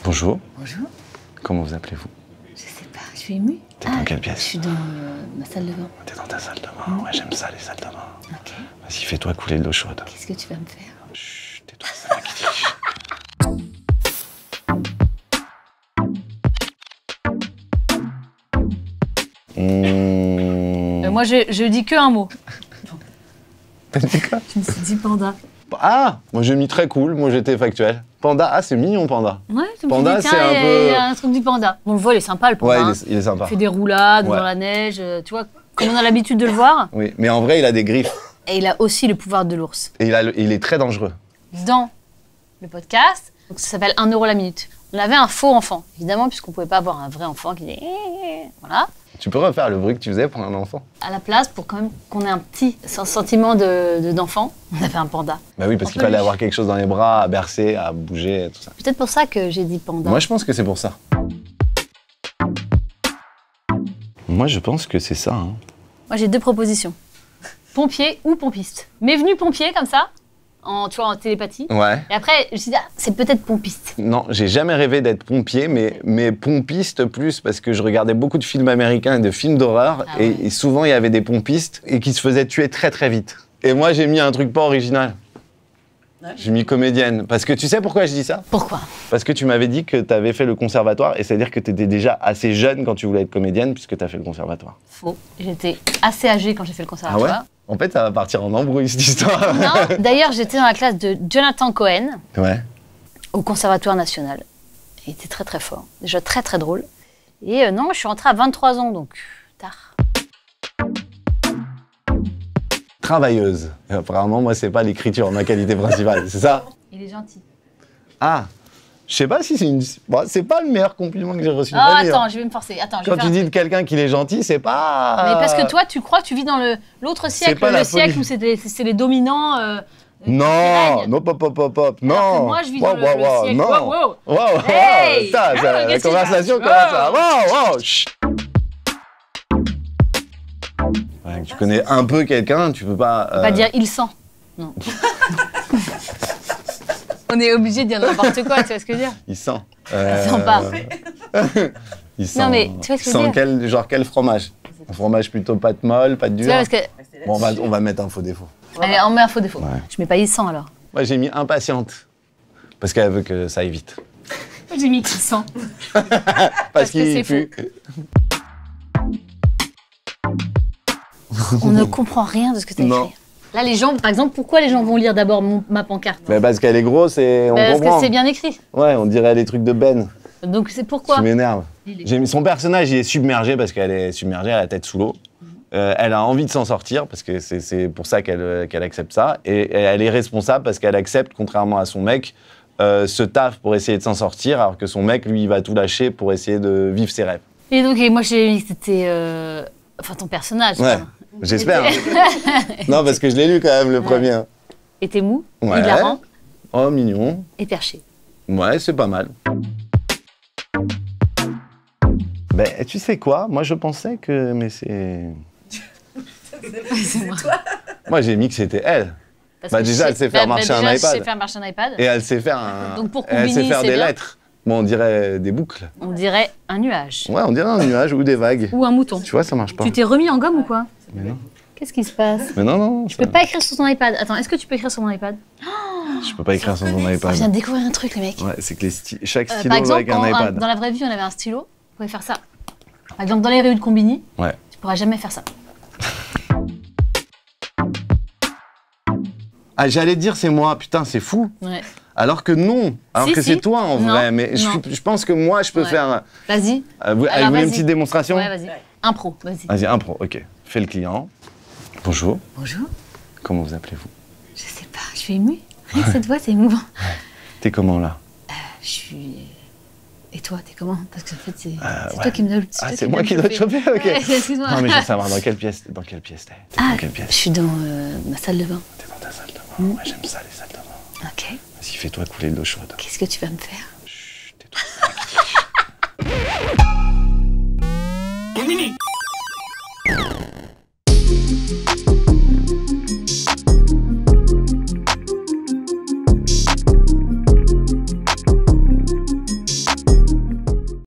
Bonjour. Bonjour. Comment vous appelez-vous? Je sais pas, je suis émue. T'es dans quelle pièce? Je suis dans ma salle de bain. T'es dans ta salle de bain? Ouais, j'aime ça, les salles de bain. Ok. Vas-y, fais-toi couler de l'eau chaude. Qu'est-ce que tu vas me faire? Chut, tais-toi, c'est moi qui dirige. Moi, je dis que un mot. T'as dit quoi? Je me suis dit panda. Ah! Moi, j'ai mis très cool. Moi, j'étais factuel. Panda. Ah, c'est mignon, panda. Ouais, je me Panda, suis dit, tiens, c'est un il peu... y a un truc du panda. Bon, le vol est sympa, le panda. Ouais, hein. il est sympa. Il fait des roulades Ouais. dans la neige, tu vois, comme on a l'habitude de le voir. Oui, mais en vrai, il a des griffes. Et il a aussi le pouvoir de l'ours. Et il est très dangereux. Dans le podcast, donc ça s'appelle 1 euro la minute. On avait un faux enfant, évidemment, puisqu'on pouvait pas avoir un vrai enfant qui dit voilà. Tu peux refaire le bruit que tu faisais pour un enfant? À la place, pour quand même qu'on ait un petit sentiment d'enfant, on avait un panda. Bah oui, parce En qu'il fallait peluche. avoir quelque chose dans les bras, à bercer, à bouger, et tout ça. Peut-être pour ça que j'ai dit panda. Moi, je pense que c'est pour ça. Moi, je pense que c'est ça. Hein. Moi, j'ai 2 propositions. Pompier ou pompiste. M'est venu pompier comme ça, tu vois, en télépathie. Ouais. Et après, je me suis dit, ah, c'est peut-être pompiste. Non, j'ai jamais rêvé d'être pompier, mais pompiste plus, parce que je regardais beaucoup de films américains et de films d'horreur, Ah ouais. et souvent, il y avait des pompistes et qui se faisaient tuer très très vite. Et moi, j'ai mis un truc pas original. Ouais. J'ai mis comédienne. Parce que tu sais pourquoi je dis ça? Pourquoi? Parce que tu m'avais dit que tu avais fait le conservatoire, et c'est-à-dire que tu étais déjà assez jeune quand tu voulais être comédienne, puisque tu as fait le conservatoire. Faux. J'étais assez âgée quand j'ai fait le conservatoire. En fait, ça va partir en embrouille, cette histoire. Non, d'ailleurs, j'étais dans la classe de Jonathan Cohen Ouais. au Conservatoire national. Il était très très fort. Déjà très très drôle. Et non, je suis rentrée à 23 ans, donc tard. Travailleuse. Et apparemment, moi, c'est pas l'écriture, ma qualité principale, c'est ça? Il est gentil. Ah, je sais pas si c'est une... Bon, c'est pas le meilleur compliment que j'ai reçu de Ah, ma vie, attends, hein. je vais me forcer. Attends, je vais Quand faire tu un dis de truc. quelqu'un qu'il est gentil, c'est pas... Mais parce que toi, tu crois que tu vis dans l'autre siècle, pas la le siècle folie. où c'est les dominants qui Non, règnent. non, pop, non. Alors que moi, je vis dans le siècle. non. Wow. Wow, Hey. ça, Ah, la qu'est-ce qui conversation se passe? commence à... Wow, chut. Ouais, tu connais un peu quelqu'un, tu peux pas... On va pas dire il sent. Non. On est obligé de dire n'importe quoi, tu vois ce que je veux dire? Il sent. sent pas. Il sent... Non, mais tu vois ce que je veux il sent dire? quel fromage? Un fromage plutôt pâte molle, pâte Tu dure? vois, parce que... Bon, on va mettre un faux défaut. Allez, on met un faux défaut. Ouais. Je mets pas il sent alors. Moi, j'ai mis impatiente. Parce qu'elle veut que ça aille vite. J'ai mis il sent. Parce que qu'il c'est pue. On ne comprend rien de ce que tu as Non. écrit. Là, les gens, par exemple, pourquoi les gens vont lire d'abord ma pancarte? Mais parce qu'elle est grosse et on Parce comprend. que c'est bien écrit. Ouais, on dirait les trucs de Ben. Donc c'est pourquoi. Tu m'énerves. Il est- J'ai mis son personnage, il est submergé parce qu'elle est submergée, elle a la tête sous l'eau. Elle a envie de s'en sortir parce que c'est pour ça qu'elle accepte ça. Et elle est responsable parce qu'elle accepte, contrairement à son mec, ce taf pour essayer de s'en sortir, alors que son mec, lui, il va tout lâcher pour essayer de vivre ses rêves. Et donc, moi, j'ai mis que c'était. Enfin, ton personnage. Ouais, quoi. j'espère. Hein. Non, parce que je l'ai lu quand même, le premier. Hein. Et t'es mou, Ouais. hilarant Oh, mignon. et perché. Ouais, c'est pas mal. Ben, tu sais quoi? Moi, je pensais que... Mais c'est... C'est moi. Moi, j'ai mis que c'était elle. Parce Bah, que déjà, je elle sait faire marcher un déjà, iPad. Je sais faire marcher un iPad. Et elle sait faire un... Donc, pour elle sait combiner, faire c'est des bien. lettres. Bon, on dirait des boucles. On dirait un nuage. Ouais, on dirait un nuage ou des vagues. Ou un mouton. Tu vois, ça marche pas. Tu t'es remis en gomme ou quoi? Mais non. Qu'est-ce qui se passe? Mais non, Tu peux pas écrire sur ton iPad. Attends, est-ce que tu peux écrire sur mon iPad? Je peux pas écrire sur mon On iPad. vient de découvrir un truc, les mecs. Ouais, c'est que chaque stylo Par exemple, avec un iPad. dans la vraie vie, on avait un stylo. On pouvait faire ça. Par exemple, dans les rues de Combini, Ouais. tu pourras jamais faire ça. Ah, j'allais te dire c'est moi, putain, c'est fou. Ouais. Alors que non. Alors Si, que si. c'est toi en Non, vrai. Mais non. je pense que moi, je peux Ouais. faire... Vas-y. Vous Alors, voulez une vas-y. petite démonstration? Ouais, vas-y. Impro, vas-y. Vas-y, impro, ok. Fais le client. Bonjour. Bonjour. Comment vous appelez-vous? Je sais pas, je suis émue. Rien que cette voix, c'est émouvant. T'es comment là? Je suis. Et toi, t'es comment? Parce que en fait, c'est ouais. toi qui me donne. Ah, c'est moi qui dois te choper, ok. Ouais, excuse-moi. Non, mais je veux savoir dans quelle pièce t'es. T'es Ah, dans quelle je pièce? suis dans ma salle de bain. T'es dans ta salle de bain. Ouais, j'aime ça, les salles de bain. Ok. Vas-y, fais-toi couler de l'eau chaude. Qu'est-ce que tu vas me faire?